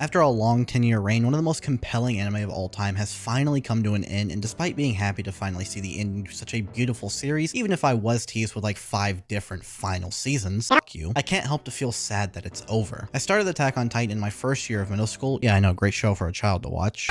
After a long 10-year reign, one of the most compelling anime of all time has finally come to an end, and despite being happy to finally see the ending to such a beautiful series, even if I was teased with like 5 different final seasons, fuck you, I can't help to feel sad that it's over. I started Attack on Titan in my first year of middle school. Yeah, I know, great show for a child to watch.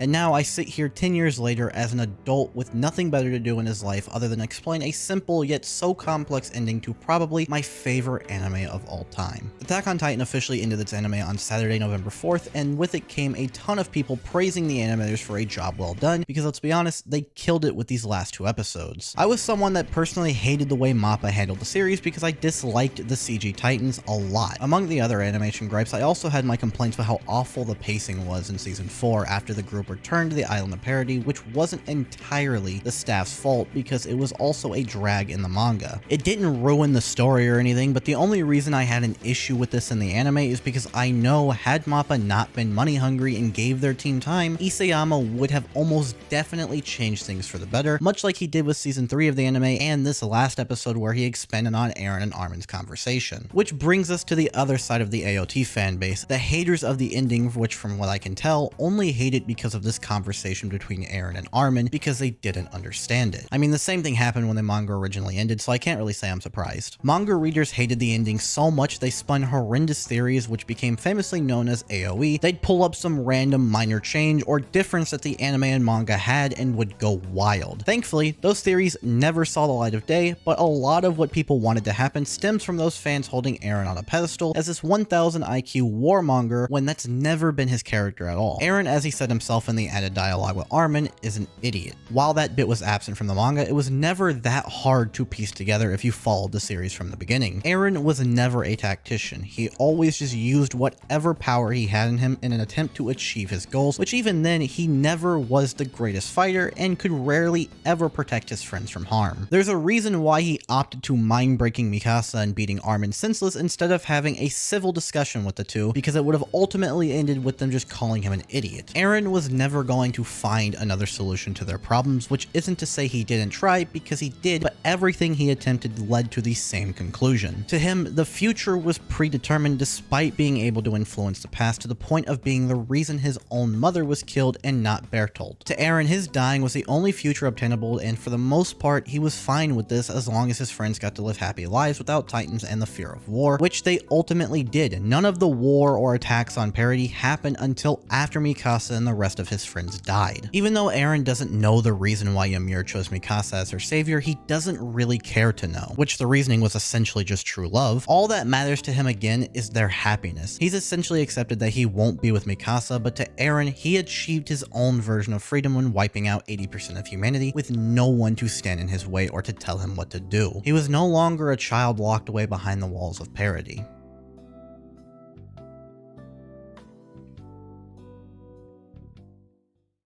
And now I sit here 10 years later as an adult with nothing better to do in his life other than explain a simple yet so complex ending to probably my favorite anime of all time. Attack on Titan officially ended its anime on Saturday, November 4th, and with it came a ton of people praising the animators for a job well done, because let's be honest, they killed it with these last 2 episodes. I was someone that personally hated the way MAPPA handled the series because I disliked the CG Titans a lot. Among the other animation gripes, I also had my complaints about how awful the pacing was in season 4 after the group returned to the island of Parody, which wasn't entirely the staff's fault because it was also a drag in the manga. It didn't ruin the story or anything, but the only reason I had an issue with this in the anime is because I know had MAPPA not been money hungry and gave their team time, Isayama would have almost definitely changed things for the better, much like he did with season 3 of the anime and this last episode where he expanded on Eren and Armin's conversation. Which brings us to the other side of the AOT fanbase, the haters of the ending, which from what I can tell, only hate it because of this conversation between Eren and Armin because they didn't understand it. I mean, the same thing happened when the manga originally ended, so I can't really say I'm surprised. Manga readers hated the ending so much they spun horrendous theories which became famously known as AoE. They'd pull up some random minor change or difference that the anime and manga had and would go wild. Thankfully, those theories never saw the light of day, but a lot of what people wanted to happen stems from those fans holding Eren on a pedestal as this 1000 IQ warmonger when that's never been his character at all. Eren, as he said himself in the added dialogue with Armin, is an idiot. While that bit was absent from the manga, it was never that hard to piece together if you followed the series from the beginning. Eren was never a tactician. He always just used whatever power he had in him in an attempt to achieve his goals, which even then, he never was the greatest fighter and could rarely ever protect his friends from harm. There's a reason why he opted to mind-breaking Mikasa and beating Armin senseless instead of having a civil discussion with the two, because it would have ultimately ended with them just calling him an idiot. Eren was never going to find another solution to their problems, which isn't to say he didn't try, because he did, but everything he attempted led to the same conclusion. To him, the future was predetermined despite being able to influence the past to the point of being the reason his own mother was killed and not Bertolt. To Eren, his dying was the only future obtainable, and for the most part, he was fine with this as long as his friends got to live happy lives without Titans and the fear of war, which they ultimately did. None of the war or attacks on Parody happened until after Mikasa and the rest of his friends died. Even though Eren doesn't know the reason why Ymir chose Mikasa as her savior, he doesn't really care to know, which the reasoning was essentially just true love. All that matters to him again is their happiness. He's essentially accepted that he won't be with Mikasa, but to Eren, he achieved his own version of freedom when wiping out 80% of humanity with no one to stand in his way or to tell him what to do. He was no longer a child locked away behind the walls of Parody.